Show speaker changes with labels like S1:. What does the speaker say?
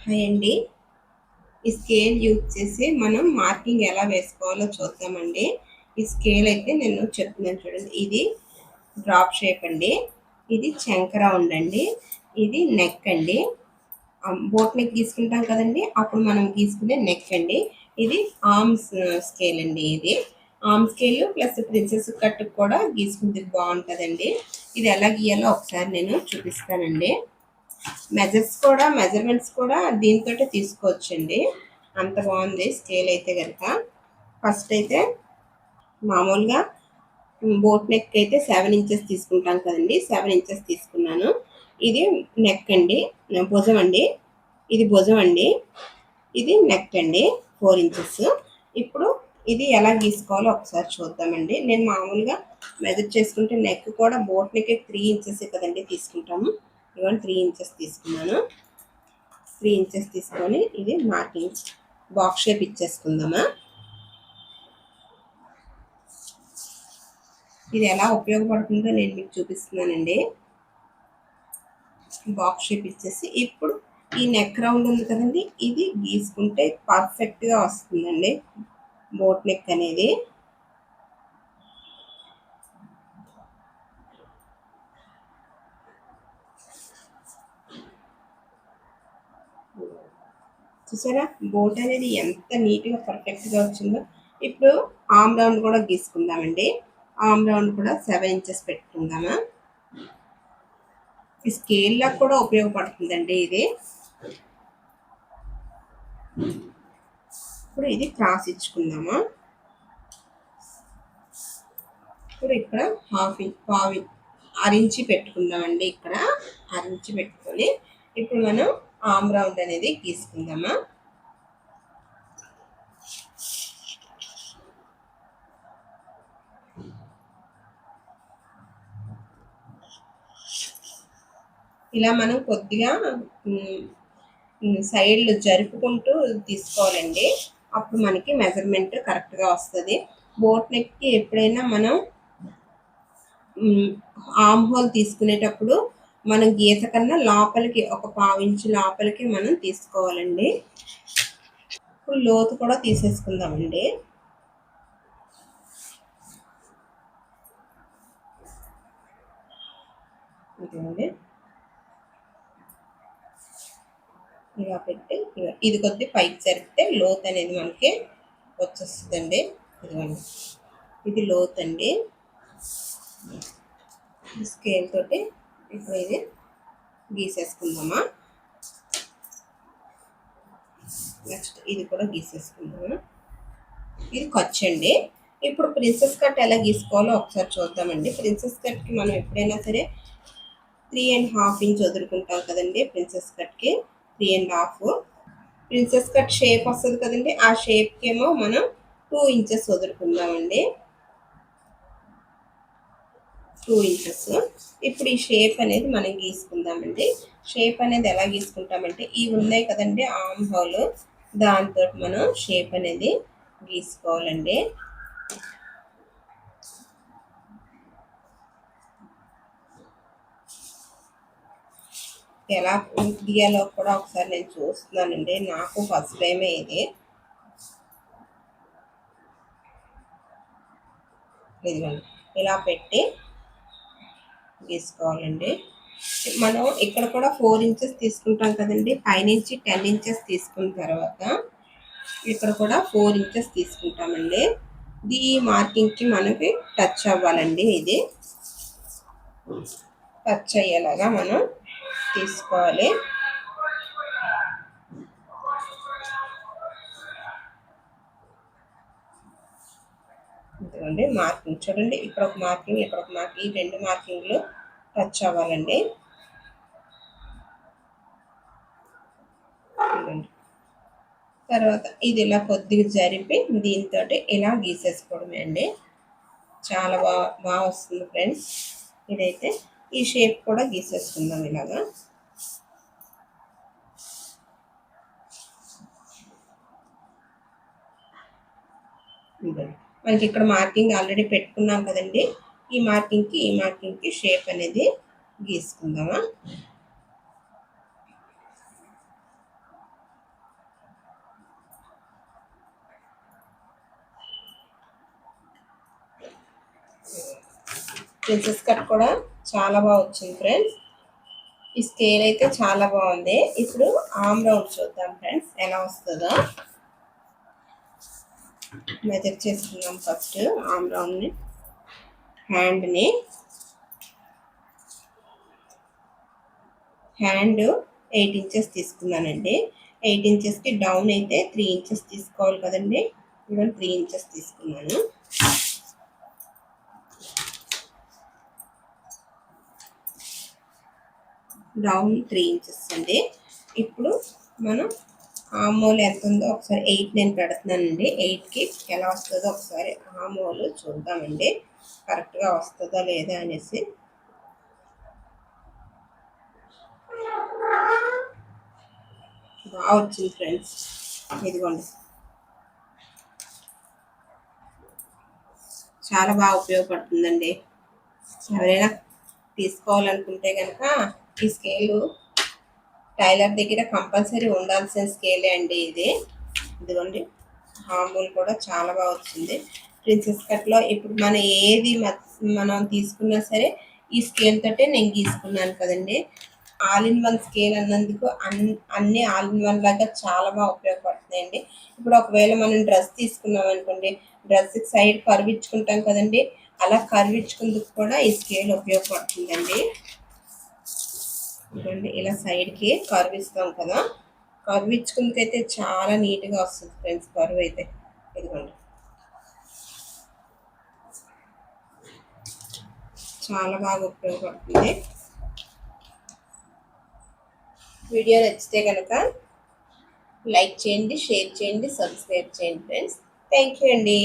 S1: Hi అండి. ఈ scale use చేసి మనం మార్కింగ్ ఎలా వేసుకోవాలో చూద్దామండి. ఈ స్కేల్ అయితే నేను చెప్తున్నాను చూడండి. ఇది డ్రాప్ షేప్ అండి. ఇది చంక రౌండ్ అండి. ఇది నెక్ అండి. బోట్ నెక్ గీసుకుంటాం కదండి, అప్పుడు మనం గీసుకునే నెక్ అండి. ఇది ఆర్మ్స్ స్కేల్ అండి. ఇది arm scale plus princess cut కూడా గీసుకుంటే బాగుంటుందండి. ఇది ఎలా గీయాలో ఒకసారి నేను చూపిస్తానండి. మెజర్మెంట్స్ కూడా దీంతోటే తీసుకోవచ్చండి. అంత బాగుంది స్కేల్ అయితే కనుక. ఫస్ట్ అయితే మామూలుగా బోట్ నెక్ అయితే 7 ఇంచెస్ తీసుకుంటాం కదండి. 7 ఇంచెస్ తీసుకున్నాను. ఇది నెక్ అండి, భుజం అండి. ఇది భుజం అండి. ఇది నెక్ అండి, 4 ఇంచెస్. ఇప్పుడు ఇది ఎలా గీసుకోవాలో ఒకసారి చూద్దామండి. నేను మామూలుగా మెజర్ చేసుకుంటే నెక్ కూడా బోట్ నెక్ 3 ఇంచెస్ కదండి తీసుకుంటాము. ఇవాళ 3 ఇంచెస్ తీసుకున్నాను. 3 ఇంచెస్ తీసుకొని ఇది మార్కింగ్ బాక్స్ షేప్ ఇచ్చేసుకుందామా. ఇది ఎలా ఉపయోగపడుతుందో నేను మీకు చూపిస్తున్నానండి. బాక్స్ షేప్ ఇచ్చేసి ఇప్పుడు ఈ నెక్ రౌండ్ ఉంది కదండి, ఇది గీసుకుంటే పర్ఫెక్ట్గా వస్తుందండి బోట్ నెక్ అనేది. చూసారా బోట్ అనేది ఎంత నీట్గా పర్ఫెక్ట్గా వచ్చిందో. ఇప్పుడు ఆమ్ రౌండ్ కూడా గీసుకుందామండి. ఆమ్ రౌండ్ కూడా 7 ఇంచెస్ పెట్టుకుందామా. ఈ స్కేల్ లా కూడా ఉపయోగపడుతుందండి ఇది. ఇప్పుడు ఇది క్రాస్ ఇచ్చుకుందామా. ఇప్పుడు ఇక్కడ అరించి పెట్టుకుందామండి. ఇక్కడ అరించి పెట్టుకొని ఇప్పుడు మనం ఆమ్ రౌండ్ అనేది గీసుకుందామా. ఇలా మనం కొద్దిగా సైడ్లు జరుపుకుంటూ తీసుకోవాలండి. అప్పుడు మనకి మెజర్మెంట్ కరెక్ట్గా వస్తుంది. బోట్ నెక్కి ఎప్పుడైనా మనం ఆమ్ హోల్ తీసుకునేటప్పుడు మనం గీత కన్నా లోపలికి ఒక 1/4 ఇంచు లోపలికి మనం తీసుకోవాలండి. ఇప్పుడు లోతు కూడా తీసేసుకుందామండి. ఇదండి ఇలా పెట్టి ఇది కొద్ది పైకి జరిపితే లోతు అనేది మనకి వచ్చేస్తుందండి. ఇదిగోండి, ఇది లోతు అండి. స్కేల్ తోటి ఇప్పుడు ఇది గీసేసుకుందామా. నెక్స్ట్ ఇది కూడా గీసేసుకుందామా. ఇది ఖర్చు అండి. ఇప్పుడు ప్రిన్సెస్ కట్ ఎలా గీసుకోవాలో ఒకసారి చూద్దామండి. ప్రిన్సెస్ కట్కి మనం ఎప్పుడైనా సరే 3.5 ఇంచ్ వదులుకుంటాం కదండి. ప్రిన్సెస్ కట్కి 3.5. ప్రిన్సెస్ కట్ షేప్ వస్తుంది కదండి, ఆ షేప్కి ఏమో మనం 2 ఇంచెస్ వదులుకుందామండి. 2 ఇంచెస్. ఇప్పుడు ఈ షేప్ అనేది మనం గీసుకుందామండి. షేప్ అనేది ఎలా గీసుకుంటామంటే ఇవి ఉన్నాయి కదండి ఆమ్ హోల్, దాంతో మనం షేప్ అనేది గీసుకోవాలండి. ఎలా గీయాలో కూడా ఒకసారి నేను చూస్తున్నానండి. నాకు ఫస్ట్ టైమే ఇది. ఇదిగోండి ఇలా పెట్టి గీసుకోవాలండి. మనం ఇక్కడ కూడా 4 ఇంచెస్ తీసుకుంటాం కదండి. పైనుంచి 10 ఇంచెస్ తీసుకున్న తర్వాత ఇక్కడ కూడా 4 ఇంచెస్ తీసుకుంటామండి. ఈ మార్కింగ్కి మనకి టచ్ అవ్వాలండి. ఇది టచ్ అయ్యేలాగా మనం తీసుకోవాలి. ఇదిగోండి మార్కింగ్ చూడండి. ఇక్కడ ఒక మార్కింగ్, ఇక్కడ ఒక మార్కింగ్, ఈ 2 మార్కింగ్లు టచ్ అవ్వాలండి. తర్వాత ఇది ఇలా కొద్దిగా జరిపి దీంతో ఇలా గీసేసుకోవడమే అండి. చాలా బాగా వస్తుంది ఫ్రెండ్స్. ఇదైతే ఈ షేప్ కూడా గీసేసుకుందాం ఇలాగా. మనకి ఇక్కడ మార్కింగ్ ఆల్రెడీ పెట్టుకున్నాం కదండి. ఈ మార్కింగ్కి షేప్ అనేది గీసుకుందామా. ప్రిన్సెస్ కట్ కూడా చాలా బాగా వచ్చింది ఫ్రెండ్స్. ఈ స్కేల్ అయితే చాలా బాగుంది. ఇప్పుడు ఆమ్ రౌండ్ చూద్దాం ఫ్రెండ్స్ ఎలా వస్తుందో. మెజర్ చేసుకుందాం ఫస్ట్ ఆమ్ రౌండ్ని. హ్యాండ్ 8 ఇంచెస్ తీసుకున్నానండి. 8 ఇంచెస్కి డౌన్ అయితే 3 ఇంచెస్ తీసుకోవాలి కదండి. ఇప్పుడు 3 ఇంచెస్ తీసుకున్నాను. డౌన్ 3 ఇంచెస్ అండి. ఇప్పుడు మనం ఆమోల్ ఎంత ఉందో ఒకసారి 8 నేను పెడుతున్నానండి. 8కి ఎలా వస్తుందో ఒకసారి ఆమోలు చూద్దామండి, కరెక్ట్గా వస్తుందా లేదా అనేసి. బాగా వచ్చింది ఫ్రెండ్స్, ఇదిగోండి. చాలా బాగా ఉపయోగపడుతుందండి. ఎవరైనా తీసుకోవాలనుకుంటే కనుక ఈ స్కేలు టైలర్ దగ్గర కంపల్సరీ ఉండాల్సిన స్కేలే అండి ఇది. ఇదిగోండి, హామూల్ కూడా చాలా బాగా వచ్చింది. ప్రిన్సెస్ కట్లో ఇప్పుడు మనం తీసుకున్నా సరే ఈ స్కేల్ తోటే నేను తీసుకున్నాను కదండి. ఆల్ ఇన్ వన్ స్కేల్ అన్నందుకు అన్ని ఆల్ ఇన్ వన్ లాగా చాలా బాగా ఉపయోగపడుతున్నాయండి. ఇప్పుడు ఒకవేళ మనం డ్రెస్ తీసుకున్నాం అనుకోండి, డ్రెస్కి సైడ్ కర్వ్ ఇచ్చుకుంటాం కదండి, అలా కర్వ్ ఇచ్చుకుందుకు కూడా ఈ స్కేల్ ఉపయోగపడుతుందండి. చూడండి, ఇలా సైడ్కి కర్వ్ ఇస్తాం కదా, కర్వ్ ఇచ్చుకుందుకైతే చాలా నీట్గా వస్తుంది ఫ్రెండ్స్ కర్వ్ అయితే. ఇదిగోండి, చాలా బాగా ఉపయోగపడుతుంది. వీడియో నచ్చితే కనుక లైక్ చేయండి, షేర్ చేయండి, సబ్స్క్రైబ్ చేయండి ఫ్రెండ్స్. థ్యాంక్ యూ అండి.